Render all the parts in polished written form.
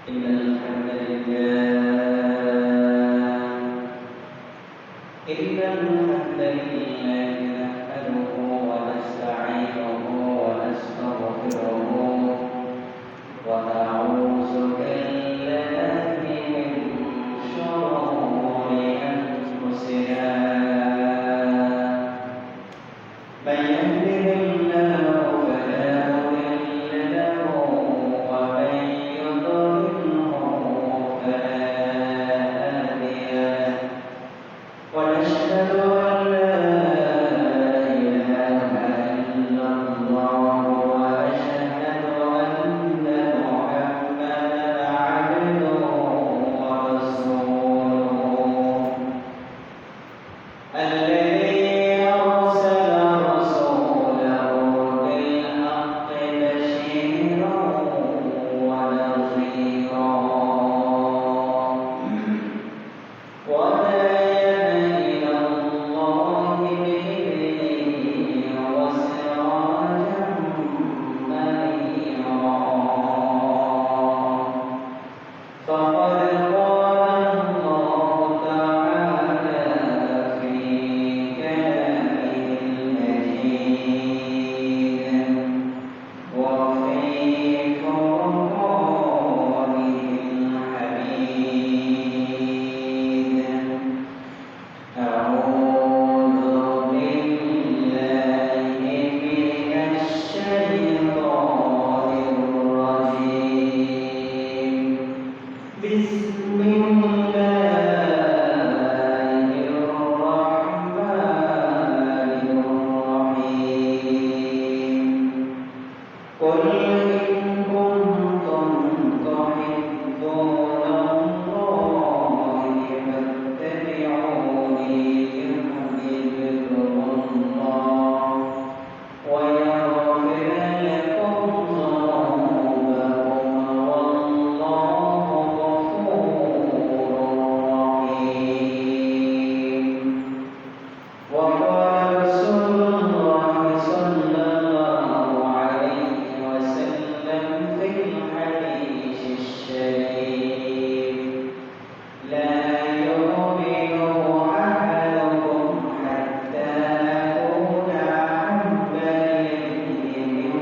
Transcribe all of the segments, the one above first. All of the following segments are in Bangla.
إن الحمد لله نحمده ونستعينه ونستغفره ونعوذ بالله من شرور أنفسنا من يهده الله فلا مضل له ومن يضلله فلا هادي له ونشهد أن لا إله إلا الله وأشهد أن محمدا عبده ورسوله الذي أرسل رسوله بالحق بشيرا ونذيرا وداعيا إلى الله بإذنه وسراجا منيرا فقد قال الله تعالى في كلامه المجيد وفي فرقانه الحميد أعوذ بالله من الشيطان الرجيم بسم الله الرحمن الرحيم قل إن كنتم تحبون الله فاتبعوني يحببكم الله ويغفر لكم ذنوبكم والله غفور رحيم وقال رسول الله صلى الله عليه وسلم في الحديث الشريف لا يؤمن أحدكم حتى أكون أحب إليه من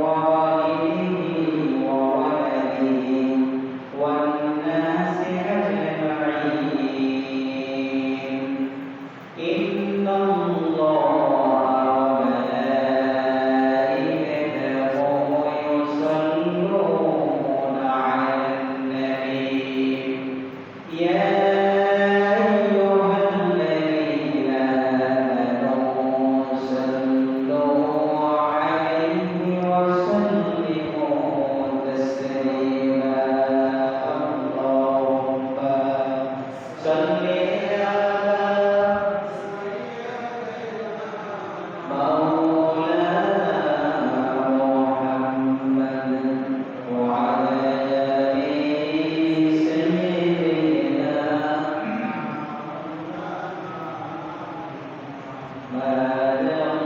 والده وولده والناس أجمعين إن الله وملائكته يصلون على النبي يا أيها الذين آمنوا صلوا عليه وسلموا تسليما اللهم صل على مولانا محمد وعلى آل سيدنا محمد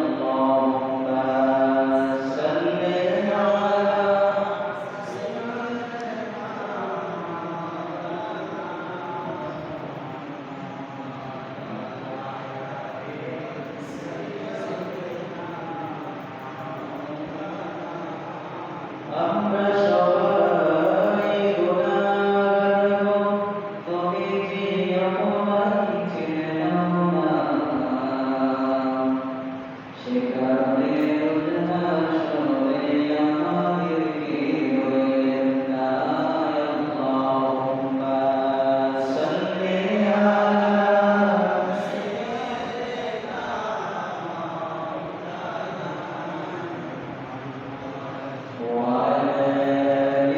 اللهم صل على আমরা সবাই গুনাহগার তবে যে আমায় চেনো না সে কারণে আসরে আমাদেরকে রইলেন না আল্লাহুম্মা সাল্লি আলা وعلى آل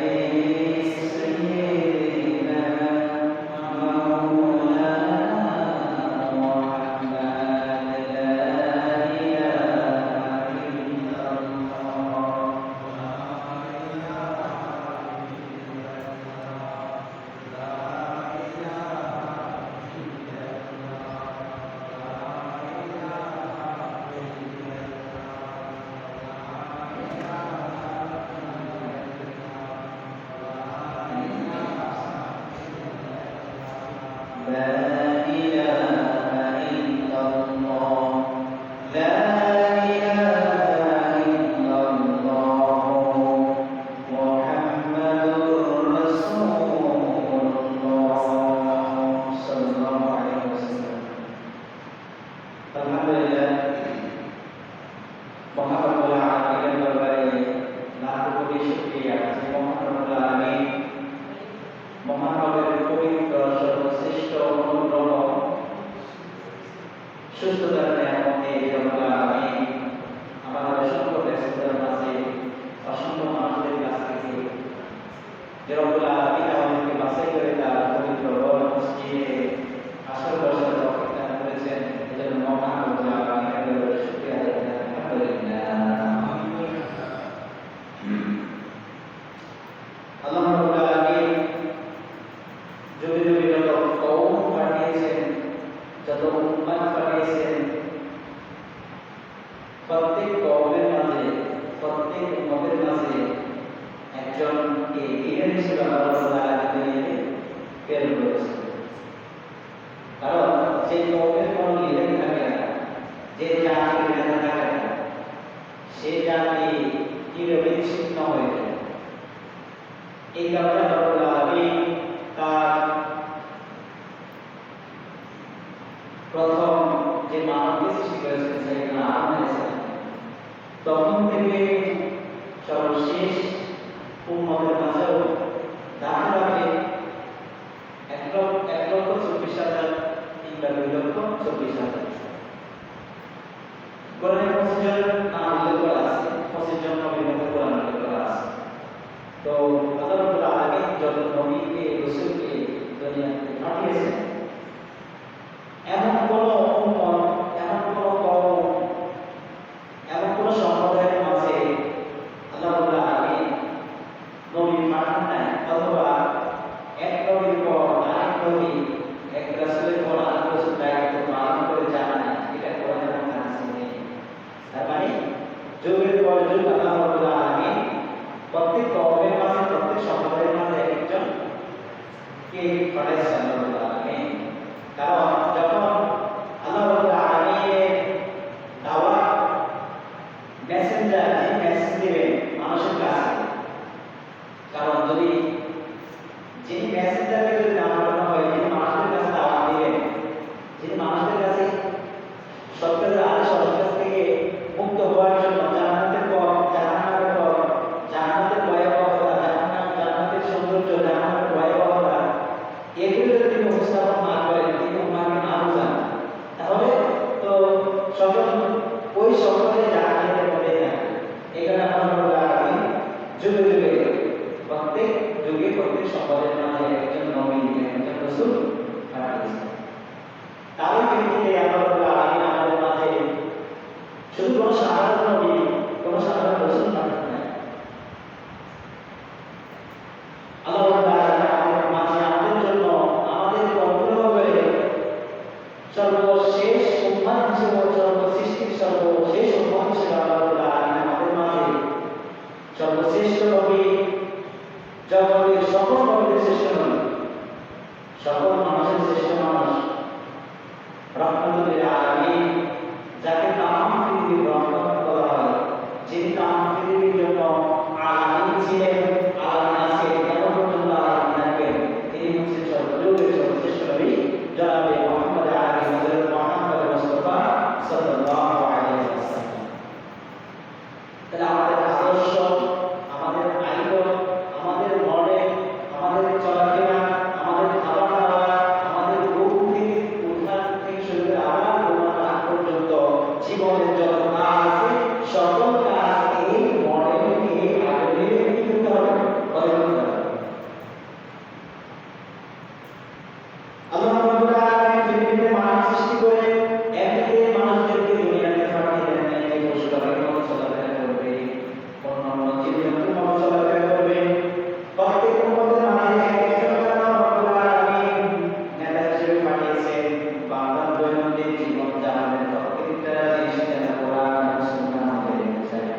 سيدنا مولانا محمد لا إله প্রত্যেক কওমের মাঝে প্রত্যেক উম্মতের মাঝে একজনকে লিডার হিসেবে আল্লাহ তাআলা দুনিয়াতে প্রেরণ করেছেন। কারণ যে কওমের কোনো লিডার থাকে না, যে জাতির নেতা থাকে না, সে জাতি কিভাবে ছিন্ন হয়ে যায়। এই কারণে আল্লাহ আলামিন তার প্রথম যে মানবকে সৃষ্টি করেছেন সাইয়েদনা আদম আলাইহিস সালাম, তখন থেকে সর্বশেষ উম্মতের মাঝেও দাখিল আছে 1,24,000 কিংবা 2,24,000। কোরআনে 25 জন নাম উল্লেখ করা আছে, 25 জন নবীর মধ্যে কোরআনে উল্লেখ করা আছে। তো আল্লাহ রাব্বুল আলামিন যত নবীকে রাসূলকে দুনিয়াতে পাঠিয়েছেন, এমন কোন উম্মত, এমন কোন কওম, এমন কোন সম্প্রদায়ের মাঝে আল্লাহ রাব্বুল আলামিন নবী পাঠান নাই, অথবা এক নবীর পর আরেক নবী, এক রাসূলের পর আরেক রাসূল দায়িত্ব পালন করে যান না, এটা কোরআনের মধ্যে আছে নেই। তার মানে যুগের পর যুগ আল্লাহ রাব্বুল আলামিন প্রত্যেক কওমের মাঝে, প্রত্যেক সম্প্রদায়ের মাঝে একজন কে পাঠাইছেন আল্লাহ রাব্বুল আলামিন। কারণ যখন আল্লাহ রাব্বুল আলামিনের দাওয়াত মেসেঞ্জার যে মেসেজ দিবেন মানুষের কাছে, কারণ যদি যিনি মেসেঞ্জারকে যদি না পাঠানো হয়, যিনি মানুষের কাছে দাওয়াত দিবেন, যিনি মানুষের কাছে সত্যের আদেশ অবিশ্বাস থেকে মুক্ত হওয়ার জন্য জান্নাতের পথ, জাহান্নামের পথ, জান্নাতের ভয়াবহতা, জান্নাতের সৌন্দর্য, জাহান্নামের ভয়াবহতা, এগুলো যদি তিনি উপস্থাপন না করেন, তিনি উম্মাহকে না বোঝান, তাহলে তো সকল ওই সকলে জাহান্নামের মধ্যে থাকে। এখানে আল্লাহ যুগে যুগে প্রত্যেক যুগে প্রত্যেক সম্প্রদায়ের মাঝে একজন নবী, একজন রাসূল পাঠিয়েছেন। তারই ভিত্তিতে আল্লাহ আমাদের মাঝে শুধু কোনো সাধারণ নবী, কোনো সাধারণ রাসূল পাঠান নাই। আল্লাহ আমাদের মাঝে আমাদের জন্য, আমাদের কর্তব্যে সর্বশেষ উম্মাহ হিসেবে, সর্বসৃষ্টির সর্বশেষ উম্মাহ হিসেবে আল্লাহ আমাদের মাঝে সর্বশ্রেষ্ঠ নবী, জগতের সকল নবীদের শ্রেষ্ঠ নবী, সকল মানুষের শ্রেষ্ঠ মানুষ, রাহমাতুল লিল আলামিন, যাকে তামাম পৃথিবীর রহমত বলা হয়, যিনি তামাম পৃথিবীর জন্য আলামিন ছিলেন, আলামিন আছেন, কেমন পর্যন্ত আলামিন থাকবেন। তিনি হচ্ছেন সর্বযুগের সর্বশ্রেষ্ঠ নবী, জনাবে মুহাম্মদ আলাইহিস সালাম, মুহাম্মদ মুস্তাফা সাল্লাল্লাহু আলাইহি ওয়াসাল্লাম। তাহলে আমাদের আদর্শ, আমাদের আইডল, আমাদের মডেল, আমাদের চলাফেরা, আমাদের খাওয়া দাওয়া, আমাদের ঘুম থেকে উঠার থেকে শুরু করে আবার ঘুমানোর আগ পর্যন্ত জীবনের যত কাজ আছে, সকল কাজ এই মডেলকে আদলে কি করতে হবে? বদল করতে হবে। আল্লাহ রাব্বুল আলামিন পৃথিবীতে মানুষ সৃষ্টি করে এমনিতে মানুষদেরকে দুনিয়াতে পাঠিয়ে দেন, এই পশুপাখির মতো চলাফেরা করবে, অন্যান্য জীবজন্তুর মতো চলাফেরা করবে। প্রত্যেক উম্মতের মাঝে একজন আল্লাহ রাব্বুল আলামিন নেতা হিসেবে পাঠিয়েছেন। বান্দার দৈনন্দিন জীবন জানাবেন প্রত্যেকটা জিনিস যেন কোরআন এবং সুন্নাহ আমাদের বোঝায়।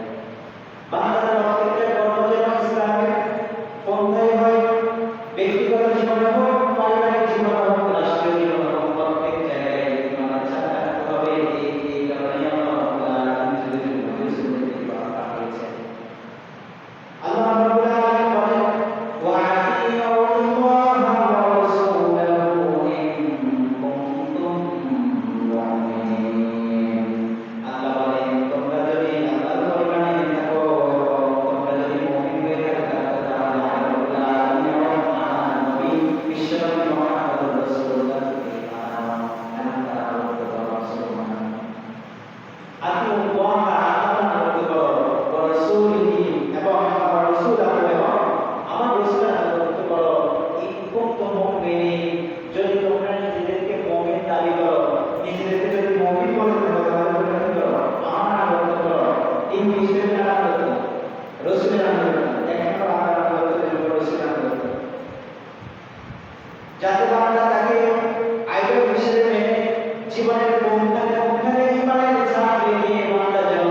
বান্দার প্রত্যেকটা কর্ম যেন ইসলামের পন্থায় হয়, ব্যক্তিগত জীবনে হোক, পারিবারিক জীবনে হোক, রাষ্ট্রীয় জীবনে হোক, প্রত্যেক জায়গায় ইমানের সাথে থাকতে হবে। এই কারণে আল্লাহ রাব্বুল আলামিন যুগে যুগে রাসূলদেরকে পাঠিয়েছেন। আল্লাহ রাব্বুল আলামিন বলেন, ওয়া আতিউল্লাহ ওয়া রাসূলাহু ইন কুনতুম মুমিনিন। আল্লাহ বলেন, তোমরা যদি আল্লাহর পরিমাণে থাকো, তোমরা যদি মুমিন হয়ে থাকো, তাহলে আল্লাহ রাব্বুল আলামিন আমার নবী বিশ্বনবী মুহাম্মদ রাসূলুল্লাহকে মানো, এমন তারা বলতে পারো। সুবহানাল্লাহ। আতিউল্লাহ, আল্লাহর আনুগত্য করো, ওয়া রাসূলিহি, এবং আমার রাসূল আমার রাসূলের আনুগত্য করো। ইন কুনতুম মুমিনিন, যদি তোমরা নিজেদেরকে মুমিন দাবি করো, নিজেদেরকে যদি মুমিন বলে থাকো, তাহলে তোমরা কি করো? আমার আনুগত্য করো। এই বিষয়ের আনুগত্য, রাসূলের আনুগত্য, একমাত্র আল্লাহর আনুগত্য এবং রাসূলের আনুগত্য। যাতে বান্দা তাকে আইডল হিসেবে মেনে জীবনের কোনখানে ইমানের ছাপ রেখে বান্দা যেন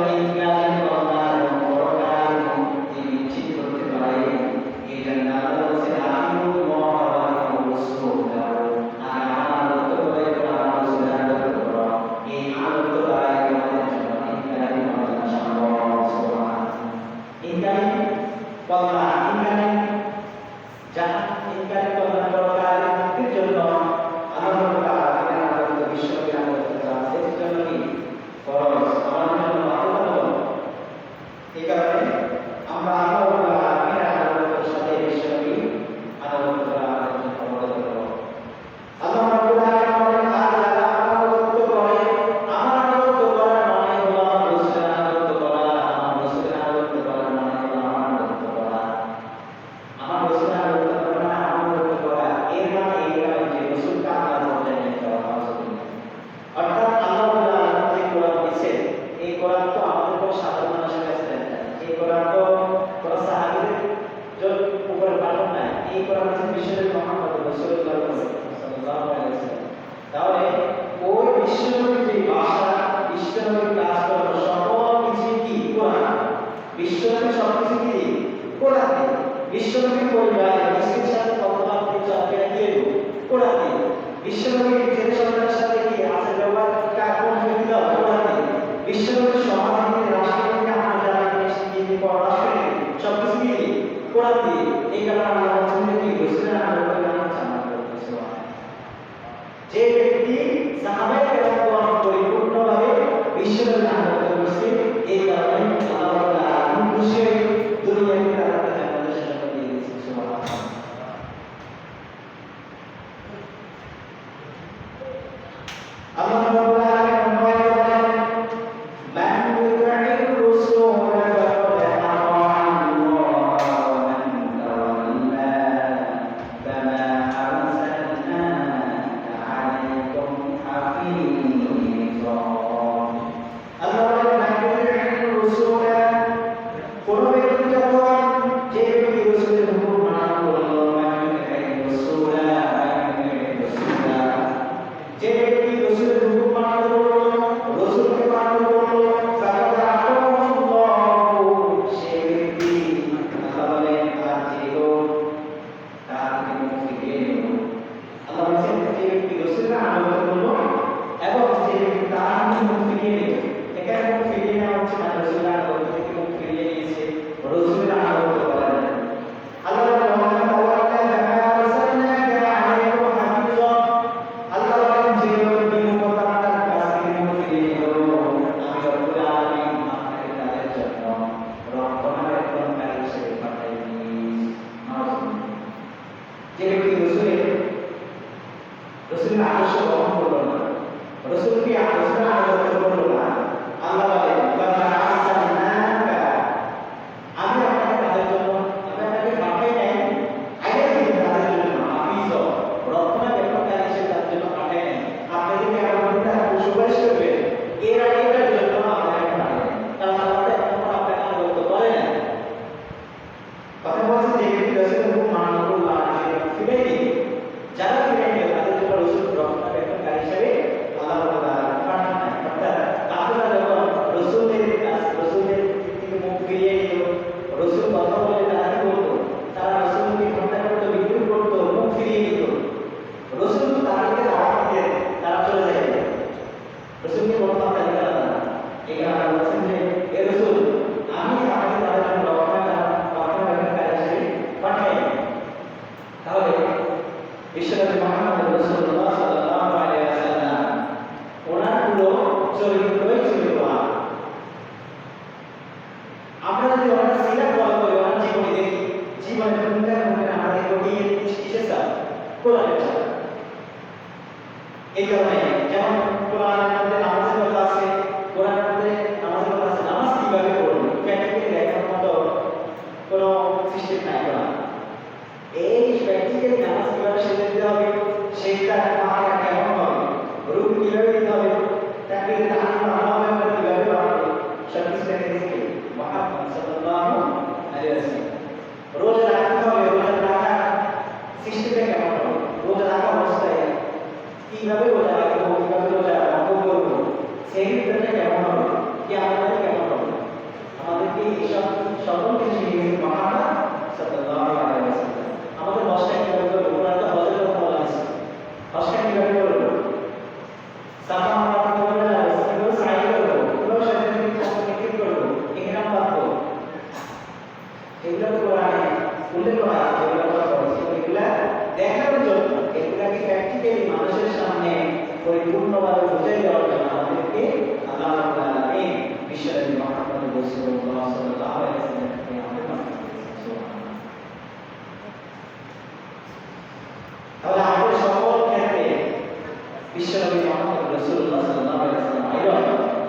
সবকিছু কি কোরআন দিয়ে। বিশ্বনবীর পরিবার স্ত্রীর সাথে কথাবার্তা চলাফেরা কি কোরআন দিয়ে। বিশ্বনবীর ছেলে সন্তানের সাথে কি আচার ব্যবহার কোন দিতে হবে কোরআন দিয়ে। বিশ্বনবীর সমাজ থেকে রাষ্ট্রনীতি আন্তর্জাতিক নীতি পররাষ্ট্রনীতি সবকিছু কি কোরআন দিয়ে। এই কারণে আমরা বলছেন যে কি রসুলের আনুগত্য জানা করতেছে। যে ব্যক্তি সাহাবায়ে কেরাম পরিপূর্ণভাবে বিশ্বনবীর আনুগত্য করছে, এই কারণে আল্লাহ তাআলা খুশি হয়ে দুনিয়াতে তাদেরকে জান্নাতের সাথে দিয়ে দিয়েছেন। সুবহানাল্লাহ। আল্লাহ রাব্বুল আলামিন বলেন মান ইউতি'ir রাসূল ফাকাদ আতা'a আল্লাহ ওয়া মান তাওয়াল্লা ফামা আরসালনাকা আলাইকুম হাফীযা। আল্লাহ বলেন মান ইউতি'ir রাসূল, কোন ব্যক্তি যখন যে ব্যক্তি রাসূলের হুকুম মানা করলো, মান ইউতি'ir রাসূল যে ব্যক্তি রাসূলের হুকুম মানা করলো, রাসূলকে মানা করলো, ফাকাদ আতা'a আল্লাহ, সে ব্যক্তি আল্লাহ বলেন তার জীবন তার মুখ ফিরিয়ে নিল। আল্লাহ বলেন যে ব্যক্তি রাসূলের আনুগত্য করলো এবং যে ব্যক্তি তার মুখ ফিরিয়ে নিল, এখানে মুখ ফিরিয়ে নেওয়া হচ্ছে না রাসূলের আনুগত্য থেকে মুখ ফিরিয়ে নিয়েছে, রাসূলের আনুগত্য করা যায়। আল্লাহ বলেন ওয়া মান তাওয়াল্লা ফামা আরসালনাকা আলাইকুম হাফীযা। আল্লাহ বলেন যে ব্যক্তি মুতাওয়াল্লার কাছ থেকে মুখ ফিরিয়ে নিল, আমি রব্বুল আলামিন আপনাকে তাদের জন্য রক্ষণাবেক্ষণকারী হিসেবে পাঠাই দিয়েছি। যে ব্যক্তি রাসূলের আদর্শ গ্রহণ করলো না, রাসূলকে রাসূলের আনুগত্য করলো না, আল্লাহ বলেন ফামা আরসালনাকা, আমি আপনাকে তাদের জন্য আপনাকে পাঠাই নাই, আগে থেকে তাদের জন্য হাফীজ রক্ষণাবেক্ষণকারী হিসেবে তাদের জন্য পাঠাই নাই। আপনাদেরকে আমাদের সুপারিশ করবে এর আগে এটার জন্য আপনাকে পাঠাই নাই, কারণ আল্লাহ এখন আপনাকে আনুগত্য করে না। কথা বলছেন যে ব্যক্তি রাসূলের হুকুম মানা করলো না, ফিরে দিই, যারা ফিরে নিল তাদের জন্য রাসূল রক্ষণাবেক্ষণকারী হিসেবে আল্লাহ পাঠান নাই। অর্থাৎ তারা যখন রাসূলের থেকে মুখ ফিরিয়ে নিল, রাসূল কথা বলে তারা কি করতো, তারা রাসূলকে হত্যা করতো, বিদ্রোহ করতো, মুখ ফিরিয়ে নিত। রাসূল তাদেরকে দাওয়াত দিতেন, তারা চলে যেত, রাসূলকে কোনো কথা দিতে না। এখানে আল্লাহ বলছেন যে হে রাসূল, আমি আপনাকে তাদের জন্য রক্ষণাবেক্ষণকারী হিসেবে পাঠাই। তাহলে বিশ্বনবী মুহাম্মদ রাসূলুল্লাহ সাল্লাল্লাহু আলাইহি ওয়াসাল্লাম ওনার পুরো চরিত্রই ছিল কোরআন। আমরা যদি ওনার সিরাত ফলো করি, ওনার জীবনী দেখি, জীবনের ভূমিকার মধ্যে আমরা দেখব কি কিসের সাথে কোরআনের সাথে। এই কারণে যেমন কোরআনের মধ্যে নামাজের কথা আছে, কোরআনের মধ্যে নামাজের কথা আছে, নামাজ কিভাবে পড়বো প্র্যাকটিক্যালি দেখার মতো কোনো সিস্টেম নাই কোরআন। এই প্র্যাকটিক্যালি নামাজ কিভাবে সেজদা দিতে হবে, সেজদা পাহাড় কেমন হবে, রুকু কিভাবে দিতে হবে, তাকবীরে তাহমিদ আল্লাহু আকবার কিভাবে পড়বে, সবকিছু দেখিয়েছে মুহাম্মদ সাল্লাল্লাহু আলাইহি ওয়াসাল্লাম। রোজা রাখতে হবে, রোজা রাখা সিস্টেমটা কেমন হবে, রোজা রাখা অবস্থায় কিভাবে রোজা রাখবো, কিভাবে রোজা ভঙ্গ করবো, সেই ক্ষেত্রে কেমন হবে, কি আমাদের কেমন হবে, আমাদেরকে এইসব সকল কিছু শিখিয়েছেন মুহাম্মদ সাল্লাল্লাহু আলাইহি ওয়াসাল্লাম। আমাদের হজটা কিভাবে করবো, কোরআনে তো হজের কথা বলা আছে, হজটা কিভাবে করবো, সাফা মারওয়া কিভাবে যাবো, কিভাবে সাই করবো, কিভাবে সাথে কি করবো, ইহরাম বাঁধবো, এগুলো তো কোরআনে উল্লেখ করা আছে, এগুলো কথা বলছি, এগুলা দেখানোর জন্য, এগুলাকে প্র্যাকটিক্যালি মানুষের সামনে পরিপূর্ণভাবে বুঝিয়ে দেওয়ার জন্য আমাদেরকে আল্লাহ রাব্বুল আলামিন বিশ্বনবী মুহাম্মদ রাসূলুল্লাহ সাল্লাল্লাহু আলাইহি ওয়াসাল্লামকে আমাদের মাঝে দিয়েছেন। তাহলে আমাদের সকল ক্ষেত্রে বিশ্বনবী মুহাম্মদ রাসূলুল্লাহ সাল্লাল্লাহু আলাইহি ওয়াসাল্লাম আইডল।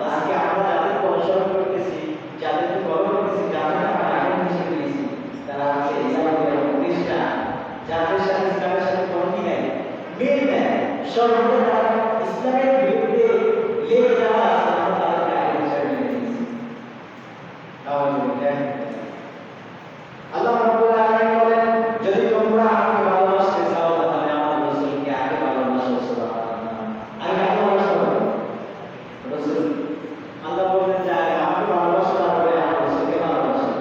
আজকে আমরা যাদেরকে অনুসরণ করতেছি, যাদেরকে ফলো করতেছি, যাদেরকে আমরা আইডল হিসেবে নিয়েছি, তারা হচ্ছে ইসলামের প্রতিষ্ঠা, যাদের সাথে ইসলামের সাথে কোনো কি নেই, মিল নেই, সর্বদা ইসলামের বিরুদ্ধে লেগে যাওয়া আছে, আমরা তাদেরকে আইডল হিসেবে নিয়েছি। আল্লাহ রাব্বুল আলামিন বলেন যদি তোমরা আমাকে ভালোবাসতে চাও তাহলে আমার রাসূলকে আগে ভালোবাসো। সুবহানাল্লাহ। আগে ভালোবাসো রাসূল। আল্লাহ বলেন যে আগে আমাকে ভালোবাসো, তারপরে আমার রাসূলকে ভালোবাসো।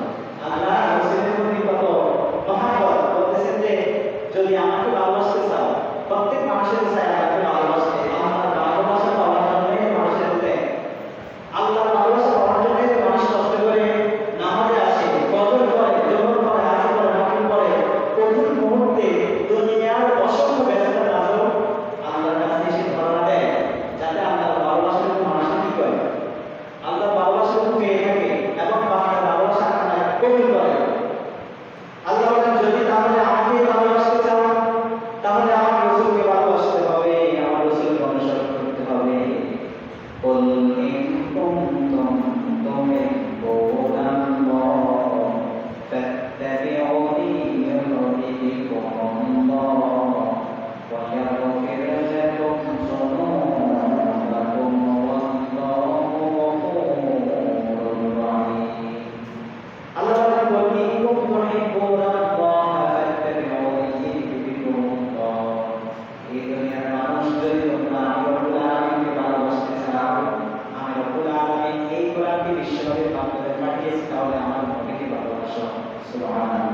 পাঠিয়েছি তাহলে আমার নবীকে ভালোবাসো। সুবহানাল্লাহ।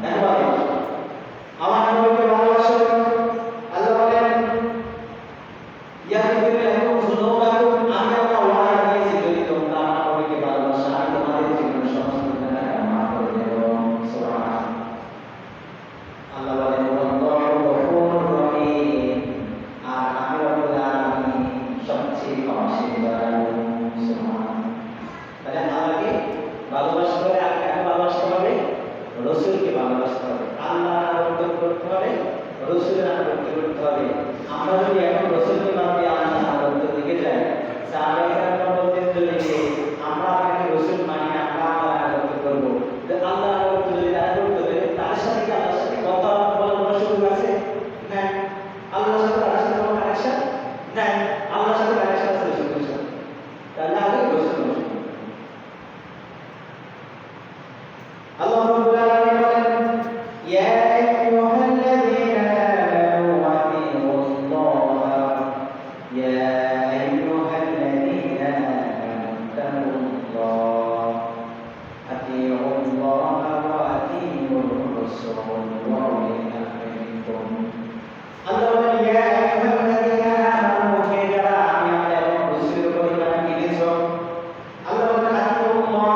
একবারে আমার নবীকে ভালোবাসো। আল্লাহ বলেন ইয়াগফির লাকুম যুনুবাকুম, আমি আল্লাহ ওয়াদা দিয়েছি যদি তোমরা আমার নবীকে ভালোবাসো আমি তোমাদের জীবনের সমস্ত গুনাহ মাফ করে দেব। সুবহানাল্লাহ। আল্লাহ বলেন আল্লাহু গফুরুর রহিম, আর আমি রব্বুল আলামিন সবচেয়ে ক্ষমাশীল দয়ালু। সুবহানাল্লাহ। তাহলে আল্লাহকে ভালোবাসতে হবে, আর কাকে ভালোবাসতে হবে? রাসূলকে ভালোবাসতে হবে, আল্লাহর আনুগত্য করতে হবে, রাসূলের আনুগত্য করতে হবে। আমরা যদি এখন রাসূলকে বাদ দিয়ে আল্লাহর আনুগত্যের দিকে যাই, সাহাবায়ে কেরাম বলতেন যে আমরা আপনাকে রাসূল মানি না, আমরা আল্লাহর আনুগত্য করব। তো আল্লাহর আনুগত্য যদি তারা করতে পারে তাদের সাথে কি আল্লাহর সাথে কথা বলার কোনো সুযোগ আছে? না। আল্লাহর সাথে তাদের সাথে কোনো কানেকশন নাই। আল্লাহর সাথে কানেকশন আছে রাসূলের সাথে, তাহলে আগে রাসূল। আল্লাহ রাব্বুল আলামিন বলেন ইয়া আইয়ুহাল্লাযীনা আমানু আতিউল্লাহ, ইয়া আইয়ুহাল্লাযীনা আমানু তাকুল্লাহ, আতিউল্লাহ ওয়া আতিউর রাসূল ওয়া উলিল আমরি মিনকুম। আল্লাহ বলেন ইয়া আইয়ুহাল্লাযীনা আমানু, হে যারা আমি আল্লাহ এবং রাসূলের উপর ঈমান এনেছো, আল্লাহ বলেন আতিউল্লাহ,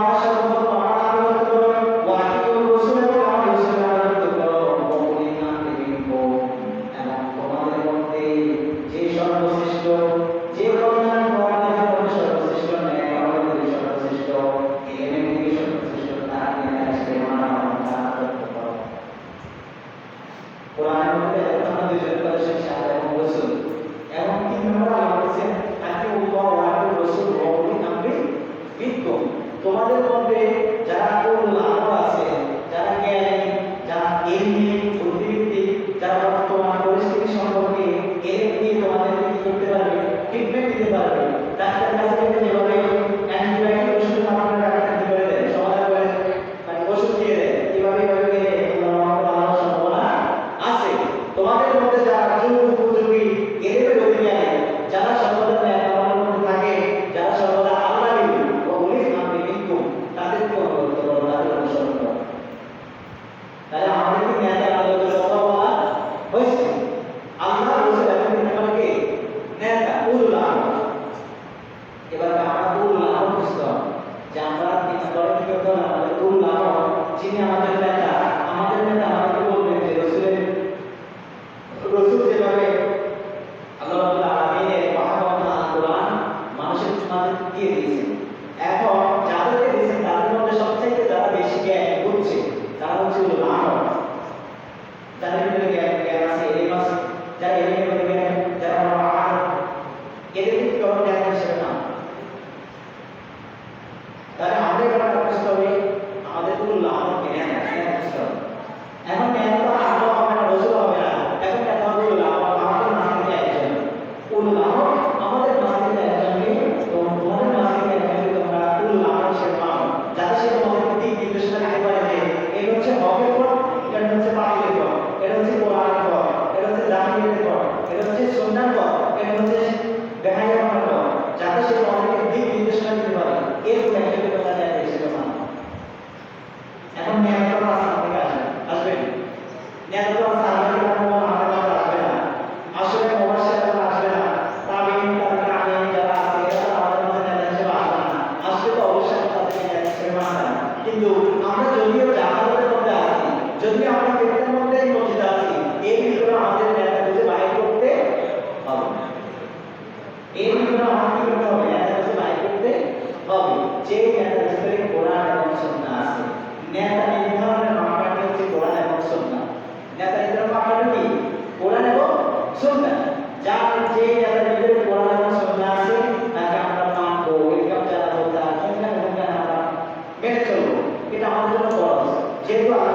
তোমাদের মধ্যে যারা উলুল আমর আছে, যারা জ্ঞানী, যারা ইলমি বুদ্ধিবৃত্তিক, যারা বর্তমান পরিস্থিতি সম্পর্কে এর দিয়ে তোমাদেরকে কি করতে পারবে, ট্রিটমেন্ট দিতে পারবে। ডাক্তার কাছে গেলে যেভাবে অ্যান্টিবায়োটিক ওষুধ আপনার ডাক্তার কি করে দেয়, সমাধান করে মানে ওষুধ দিয়ে দেয়, এভাবে এভাবে গেলে ভালো সম্ভাবনা আছে। তোমাদের মধ্যে যারা যুগ উপযোগী এদের অধিকারী, যারা সর্বদা ন্যায়ের মধ্যে থাকে, যারা সর্বদা আল্লাহর ওলি আমরি মিনকুম, তাদেরকে অনুগত করো, তাদের অনুসরণ করো। তাহলে আমাদেরকে ন্যায়ের আলোকের কথা বলা হয়েছে। আল্লাহ রাসূল এবং তোমাকে নেতা উলুল আমর। এবার আমরা উলুল আমর বুঝতে হবে যে আমরা তিন দলে কি করতে হবে, আমাদের উলুল আমর যিনি আমাদের নেতা আমাদেরকে বলবেন যে রাসূল যেভাবে আল্লাহ রাব্বুল আলামিনের মহাগ্রন্থ আল কোরআন মানুষের মাঝে দিয়ে দিয়েছেন, এখন যাদেরকে দিয়েছেন তাদের মধ্যে সবচাইতে যারা বেশি জ্ঞান বুঝছে তারা হচ্ছে উলুল আমর। যাদের ভিতরে জ্ঞান আছে, এলিম আছে, যারা এলিমের মধ্যে জ্ঞান, যারা আলেম, এদেরকে কি করবো জ্ঞান হিসেবে না। তাহলে আমাদের ব্যাপারটা বুঝতে হবে, আমাদের উলুল আমরকে জ্ঞান বুঝতে হবে। এখন জ্ঞান তো আল্লাহ হবে না, রাসূল হবে না, এখন কথা হবে উলুল আমর আমাদের মাঝে থেকে একজন। উলুল আমর আমাদের মাঝে থেকে একজনকে, তোমাদের মাঝে থেকে একজনকে তোমরা উলুল আমর হিসেবে মানো, যাতে সে তোমাদেরকে দিক নির্দেশনা দিতে পারে যে এটা হচ্ছে হকের পথ, এটা হচ্ছে বাতিলের পথ, এটা হচ্ছে কোরআনের পথ, এটা হচ্ছে জাহিলিয়াতের পথ, এটা হচ্ছে সুন্নাহর পথ, এটা হচ্ছে বেহায়াপনার পথ, যাতে সে তোমাদেরকে দিক নির্দেশনা দিতে পারে। এরকম একজনকে তোমরা নেতা হিসেবে মানো। এখন নেতা তো আসমান থেকে আসবে নেতা তো সাহাবায়ে কেরাম আমাদের মাঝে আসবে না, আসলে মুবাশশির আসবে না, তাবিঈন তাবিঈন যারা আছে এরা আমাদের মাঝে নেতা হিসেবে আসবে না, আসলে তো অবশ্যই তাদেরকে নেতা হিসেবে মানবে। কিন্তু আমরা যদিও জাহালাতের মধ্যে আছি, যদিও আমরা ফিতনার মধ্যেই মজিদ আছি, এই ভিতরে আমাদের নেতা খুঁজে বাইর করতে হবে। এই ভিতরে আমাদের কি করতে হবে, নেতা খুঁজে বাইর করতে হবে যে নেতার ভিতরে কোরআন এবং সুন্নাহ আছে। নেতা নির্ধারণের মাপকাঠি হচ্ছে কোরআন এবং সুন্নাহ। নেতা নির্ধারণের মাপকাঠি কি? কোরআন এবং সুন্নাহ। যার যে নেতার ভিতরে কোরআন এবং সুন্নাহ আছে তাকে আমরা মানবো, ওয়েলকাম জানাবো, তার ভূমিকা আমরা মেনে চলবো। এটা আমাদের জন্য ফরজ। যেহেতু আল্লাহ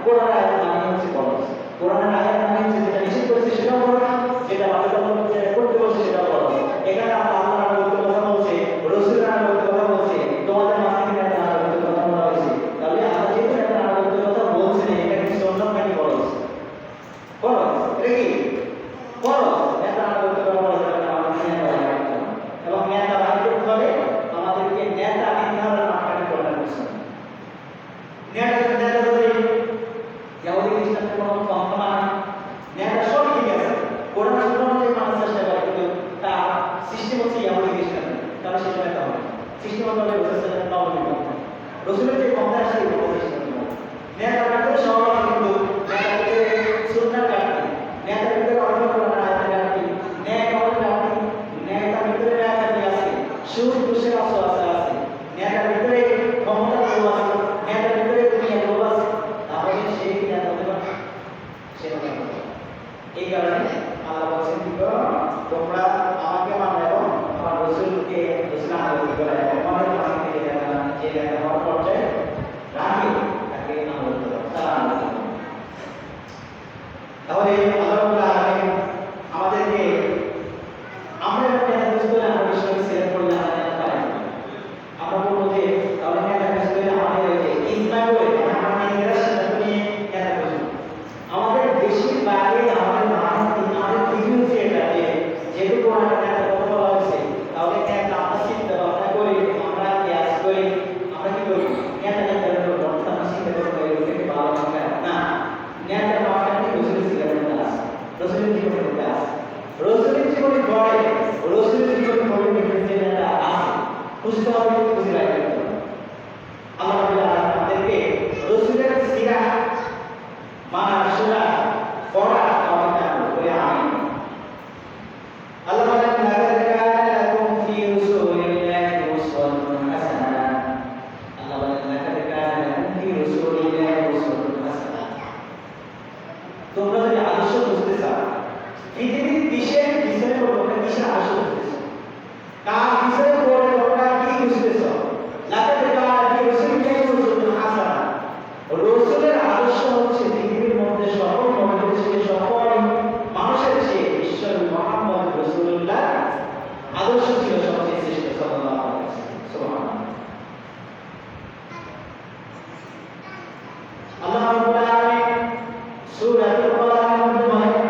কোরআনের আয়াত মানে হচ্ছে ফরজ। কোরআনের আয়াত মানে হচ্ছে যেটা নিষেধ করেছে সেটাও ফরজ, যেটা বাধ্যতামূলক করতে বলছে সেটাও ফরজ। এখানে আল্লাহর আনুগত্যের কথা বলছে, রাসূলের আনুগত্যের কথা বলছে, তোমাদের মাঝে থেকে নেতার আনুগত্যের কথা বলা হয়েছে। তাহলে আল্লাহ যেহেতু নেতার আনুগত্যের কথা বলছেন, এটা কি সুন্নাত নাকি ফরজ? ফরজ। এটা কি ফরজ? নেতার আনুগত্যের কথা বলা যাবে না, আমাদের নেতা এবং নেতা বাহির করতে হবে, আমাদেরকে নেতা নির্ধারণের মাপকাঠি প্রদান করছে। কোনো কম্পনা নেতা সব ঠিক আছে কোরআন সুন্নাহ অনুযায়ী মানার চেষ্টা করে কিন্তু তার সিস্টেম হচ্ছে ইয়াহুদি খ্রিস্টান তাহলে সেটা নেতা হবে সিস্টেম হচ্ছে রসুলের নবমী পন্থা রসুলের যে পন্থা আসছে এই পন্থা সিস্টেম নেতার ভিতরে সব আছে কিন্তু নেতার ভিতরে সুন্নাহ ঘাটতি নেতার ভিতরে অর্থ করার আয়াতের ঘাটতি ন্যায় করার ঘাটতি নেতার ভিতরে ঘাটতি আছে সুদ ঘুষের আছে নেতার ভিতরে ক্ষমতা লোভ আছে নেতার ভিতরে দুনিয়া লোভ আছে তাহলে সেই নেতা হতে পারে সে হবে এই কারণে আল্লাহ বলছেন কি করো তোমরা আমাকে মানো এবং আমার রসুলকে রসুল আনুগত্য করো এবং আমাদের কাছ থেকে যে নেতা হওয়ার পর্যায়ে রাখি তাকে আনুগত্য করো তারা আনুগত্য করো তাহলে আল্লাহ রাব্বুল আলামিন আমাদেরকে আমরা যখন নেতা বুঝতে হলে আমরা বিষয়কে সিলেক্ট করলে আমরা নেতা পাই আমরা বলবো যে তাহলে নেতা বুঝতে হলে আমাদের ইজমা করে আমরা নিজেরা সিদ্ধান্ত নিয়ে নেতা বুঝবো আমাদের বেশিরভাগই আমাদের আমাদের দিকে হচ্ছে এটা যে যেহেতু কোরআনে নেতা কথা বলা হয়েছে তাহলে নেতা আমরা চিন্তা ভাবনা করি আমরা ক্লাস করি আমরা কি করি নেতা নেতার উপর বর্তমান চিন্তা করতে এগুলোকে ভালো লাগে না নেতা পাওয়াটা রসুলের জীবনের মধ্যে আছে রসুলের জীবনের মধ্যে আছে রসুলের জীবনে গড়ে রসুলের জীবনে গড়ে যে নেতা আছে বুঝতে হবে বুঝে রাখতে হবে আল্লাহ আমাদেরকে রসুলের সিরাত মানা শোনা পড়া আমাদের করে আমিন আল্লাহ বলেন লাকাদ কানা লাকুম ফি রাসূলিল্লাহি উসওয়াতুন হাসানাহ আল্লাহ বলেন লাকাদ কানা লাকুম ফি রাসূলিল্লাহি উসওয়াতুন হাসানাহ তোমরা যদি আদর্শ বুঝতে চাও পৃথিবীর কিসের পিছনে তোমরা কিসের আদর্শ বুঝতেছো কার পিছনে তোমরা কি বুঝতেছো লাকাদ কানা ফি রাসূলিল্লাহি উসওয়াতুন হাসানাহ রসুলের আদর্শ হচ্ছে পৃথিবীর মধ্যে সকল মহাপুরুষের সকল মানুষের চেয়ে ঈশ্বর মুহাম্মদ রাসূলুল্লাহ আদর্শ ছিল সবচেয়ে শ্রেষ্ঠ সাল্লাল্লাহু আলাইহি ওয়াসাল্লাম সুবহানাল্লাহ আল্লাহ রাব্বুল আলামিন সূরাতুল কলামের মধ্যে বলেন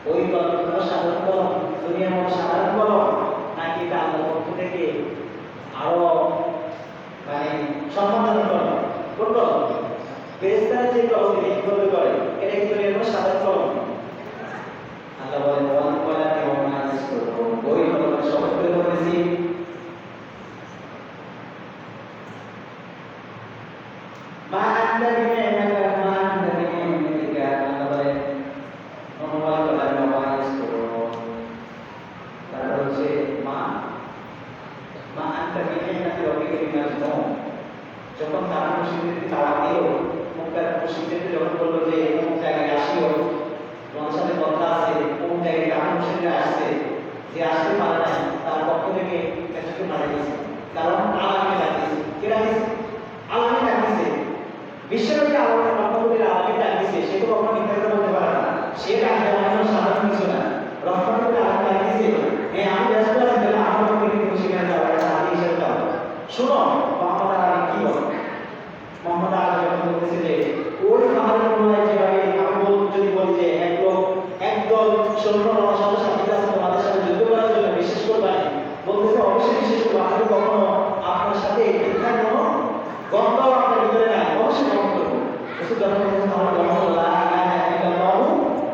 ওই কলমটা সাধারণ কলম দুনিয়ার মতো সাধারণ কলম নাকি এটা আল্লাহর পক্ষ থেকে আরো মানে সম্মানজনক কলম কোন কলম ফেরেশতারা যে কলম লিখতে করে এটা কিন্তু এমন সাধারণ কলম আল্লাহ বলেন ওয়ান কলাকে ওয়ানা ইসকুর ওই কলমটা শপথ করে বলেছি মা আনতা বিনি'মাতিকা মা আনতা বিনি'মাতিকা আল্লাহ বলেন যখন তারা মুসলিমদের তাওয়া দিল মুক্তার মুসলিমদের যখন বললো যে অমুক জায়গায় আসিও তোমার সাথে কথা আছে অমুক জায়গায় কারণ মুসলিমরা আসছে যে আসতে পারে না তার পক্ষ থেকে একজনকে মারা গেছে কারণ আলামে লাগিয়েছে কে লাগিয়েছে আলামে লাগিয়েছে বিশ্বব্যাপী আলামের পক্ষ থেকে আলামে লাগিয়েছে সে তো কখনো নির্ধারিত করতে পারে না সে রাজ্যে সাধারণ কিছু না রক্ষণ করে আলামে লাগিয়েছে হ্যাঁ আমি ব্যস্ত আছি তাহলে আমার পক্ষ থেকে সেখানে যাওয়া একটা আগে হিসেবে যাও শোনো মোহাম্মদ আলী কি বলে মোহাম্মদ আলী যখন বলতেছে যে ওই পাহাড়ের কোনায় যেভাবে আমি যদি বলি যে একদল সৈন্য সদস্য আছে তোমাদের সাথে যুদ্ধ করার জন্য বিশেষ করবে বলতেছে অবশ্যই বিশেষ করবো আমি কখনো আপনার সাথে মিথ্যা কোনো গন্ধ আপনার ভিতরে নাই অবশ্যই গ্রহণ করবো যখন বলতেছে আমার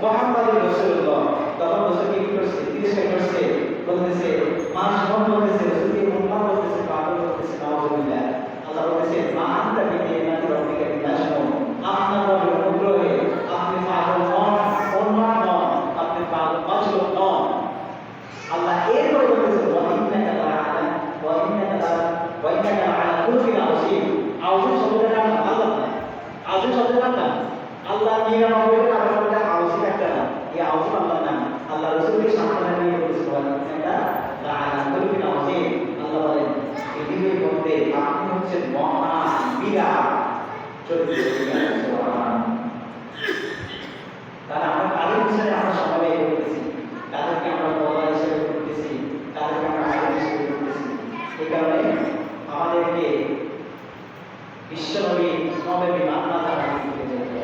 মোহাম্মদ রাসূলুল্লাহ তখন রসুল কি করছে তিরস্কার করছে বলতেছে মানুষ যখন বলতেছে রসুল কি মোহাম্মদ বলতেছে পাগল বলতেছে নাউযুবিল্লাহ আল্লাহ বলতেছে মা আনতা বিনি'মাতি রাব্বিকা বিমাজনুন আপনার রবের অনুগ্রহে আপনি পাগল নন উন্মাদ নন আপনি পাগল মাজনুন নন আল্লাহ এরপরে বলতেছে ওয়া ইন্নাকা লা'আলা খুলুকিন আযীম আযীম শব্দের নাম আল্লাহ না আযীম শব্দের নাম আল্লাহ 99 টাকা মধ্যে আযীম একটা নাম এই আযীম আল্লাহর নাম আল্লাহ রাসূলকে সামনে নিয়ে বলেছে ওয়া ইন্নাকা লা'আলা খুলুকিন আযীম আল্লাহ বলেন পৃথিবীর মধ্যে আপনি হচ্ছেন মহান বিরাট চরিত্র সুবহানাল্লাহ হিসেবে আমরা সবাই ব্যয় করতেছি, তাদেরকে আমরা বড় হিসেবে করতেছি, তাদেরকে আমরা ভাই হিসেবে করতেছি। এই কারণে আমাদেরকে বিশ্বনবী নবী মান্না দ্বারা দিতে যেতে হবে।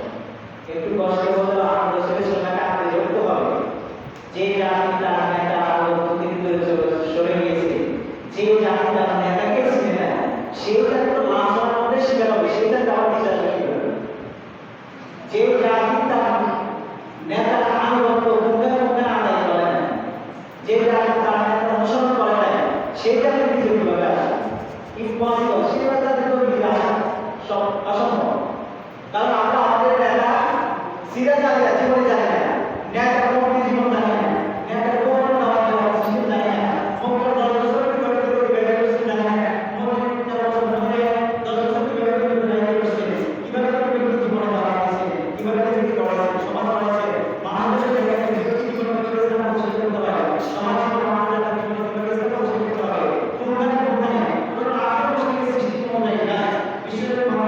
একটু কষ্ট হলেও আমাদের শরীরে কাঁদতে ধরতে হবে। যে জাতিটা নেতা প্রতিনিধি সরে গিয়েছে, যে জাতিটা নেতাকে চিনে না, সেই জাতি তো লাঞ্ছনার মধ্যে শিকার হবে, সেই জাতি আমার বিশ্বাস করবে। যে জাতিটা নেতার আনুগত্য মুখে মুখে আদায় করে না, যে জাতি তার নেতা অনুসরণ করে না, সেই জাতি বিজয়ী কিভাবে আসে? ইম্পসিবল, সেই জাতি তো বিজয়ী আসা সব অসম্ভব। কারণ আমরা আমাদের নেতা সিরা জানি না, জীবনে জানি না, নেতার কোন জীবন জানি না, নেতার কোন দেওয়ার সিস্টেম জানি না, মক্কার 10 বছর কিভাবে বেড়ে গেছে জানি না, মদিনার 4 বছর মনে 10 বছর কিভাবে বেড়ে গেছে, কিভাবে জীবনে দেওয়া হয়েছে, কিভাবে তিনি করেছেন, সমাজ করেছে, মানুষের জায়গায় জীবনে করেছে না বসে করতে হবে, সমাজে মানুষের জায়গায় জীবনে করেছে না বসে করতে হবে, কোনখানে কোনখানে কোন আগে বসে সিস্টেম অনুযায়ী না, বিশেষ করে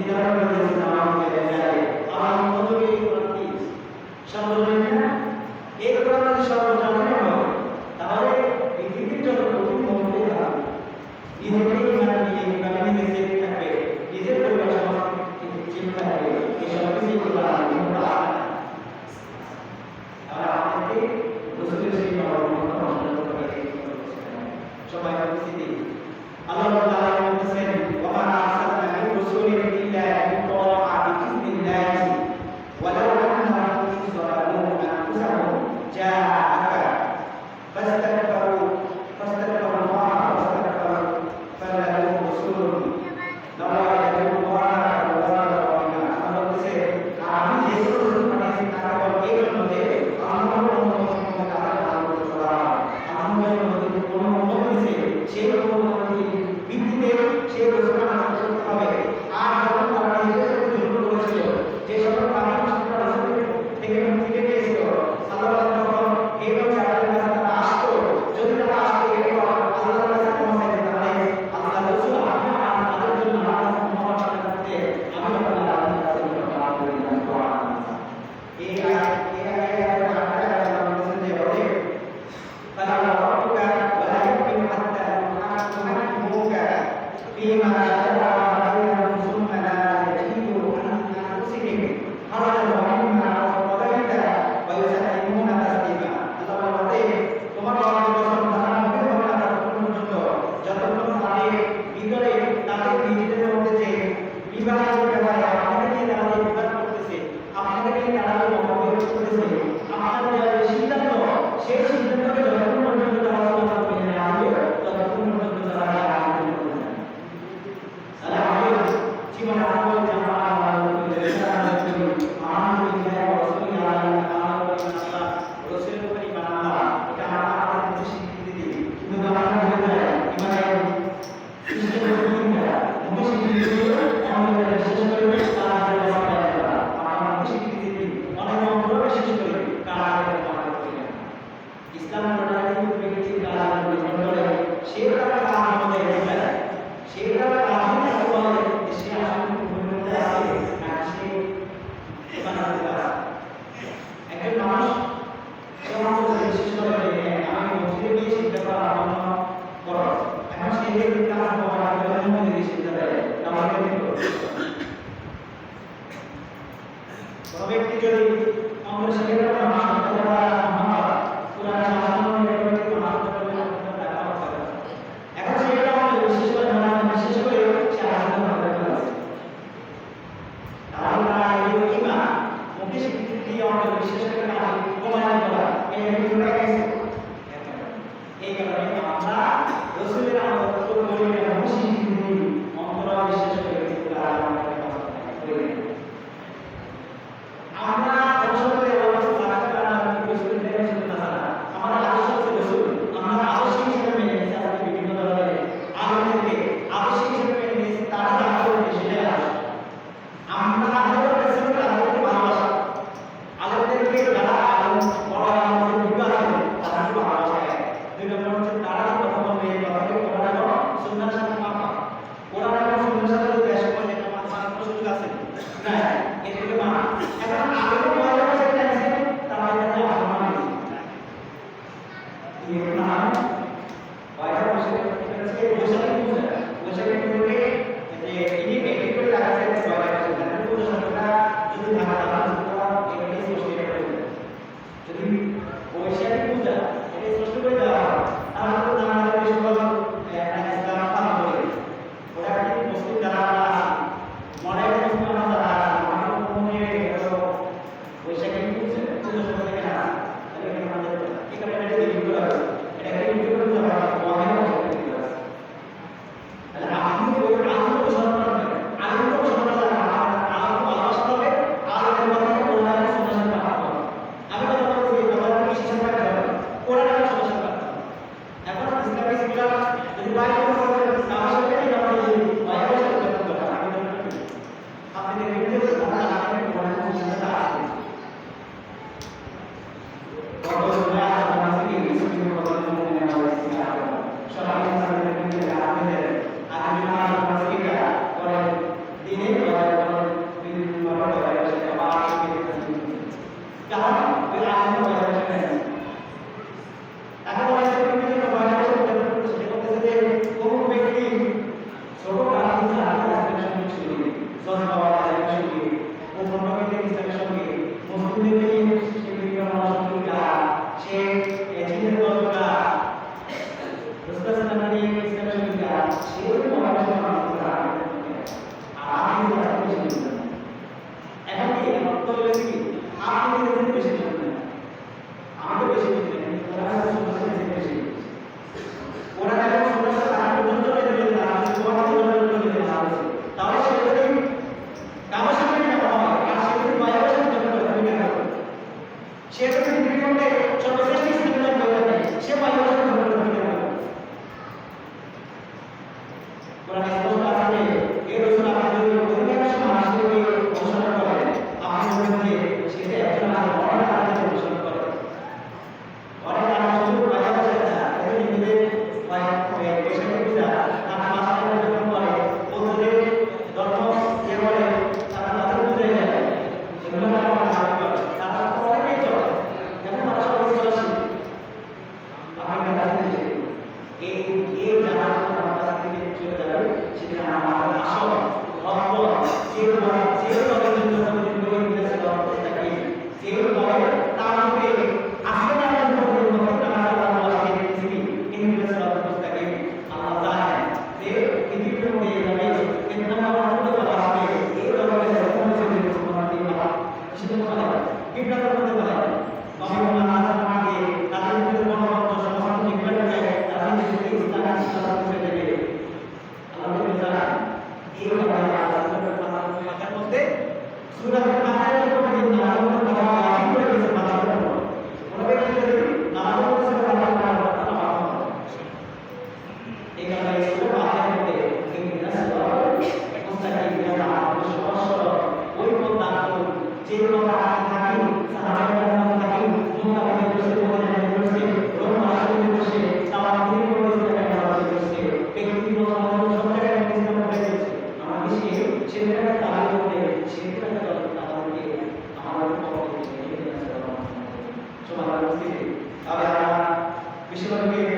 Gracias. আমাদের কাজ একজন মানুষ যেমন বিশেষ করে আমি মসজিদে গিয়ে শিখতে পারা অন্য করো এখন সেই ব্যক্তির কাজ করা আমাদের মধ্যে শিখতে পারে আমাদের কোনো ব্যক্তি যদি অন্য শিখে পারে মানুষ করা পুরা শাসন ব্যক্তি মানুষ করবে টাকা হবে এখন সেটা আমাদের বিশেষ করে বিশেষ করে সে আলাদা ভাবে আছে তারা এই কিমা মুখে শিখতে দিয়ে আমাদের বিশেষ করে কাজ প্রমাণ করা এই ভিডিওটা গেছে এই কারণে আমরা রাসূলের আমল করি না মুশরিক দিই আমরা বিশেষ করে আমরা অবশ্যই অবস্থা রাখতে না রাসূলের মেনে চলতে না আমরা আদর্শ রাসূল আমরা আদর্শ হিসেবে মেনে নিতে হবে বিভিন্ন ধরনের আলোচনাকে আদর্শ হিসেবে মেনে নিতে তারা যা করবে সেটাই আদর্শ আমরা আদর্শ রাসূলকে আদর্শকে ভালোবাসা আদর্শকে যারা বড় আমাদের বিকাশ হবে তারা কি ভালোবাসা দুই নম্বর হচ্ছে তারা কথা বলবে এই কথাকে কোরআন এবং সুন্নাহর সাথে মাপা কোরআন এবং সুন্নাহর সাথে যদি দেশ করে এটা মানার সুযোগ আছে না এর থেকে মানা এখন আগে তো বলা হচ্ছে যে তারা এটা ভালো মানে এই না বাইরে বসে আছে বসে বুঝে যে ইনি মেডিকেল করে রাখছে বাইরে বসে থাকে পুরো সরকার যদি ঢাকা তারা এটা স্পষ্ট করে যদি বসে বুঝা এটা স্পষ্ট করে দেওয়া তাহলে তো আমাদের বিশ্বকাপ ইসলাম পালন করে ওরা কি মুসলিম যারা আছে মনে মুসলিম যারা আছে আমাদের মনে বসে কি বুঝে পুরো সরকার থেকে না তাহলে আমাদের এখানে এটা কি করা এটা কি করে দেওয়া মনে তাহলে আপনি ওই আনন্দ সরকার আনন্দ সরকার আনন্দ আলোচনা হবে আর এর মধ্যে কোরআন সুন্নাহ পাঠাবো আমি কথা বলছি এই কথা কি শিক্ষা করব কোরআন এবং সুন্নাহ পাঠাবো এখন ইসলামিক স্কুল যদি বাইরে করে সামাজিক এই আমাদের বাইরে করতে হবে আপনি দেখবেন যে আমরা আগে কোরআন এবং সুন্নাহ আছে তোমাদের উপস্থিতি। আমি আমার বিশ্বনবীকে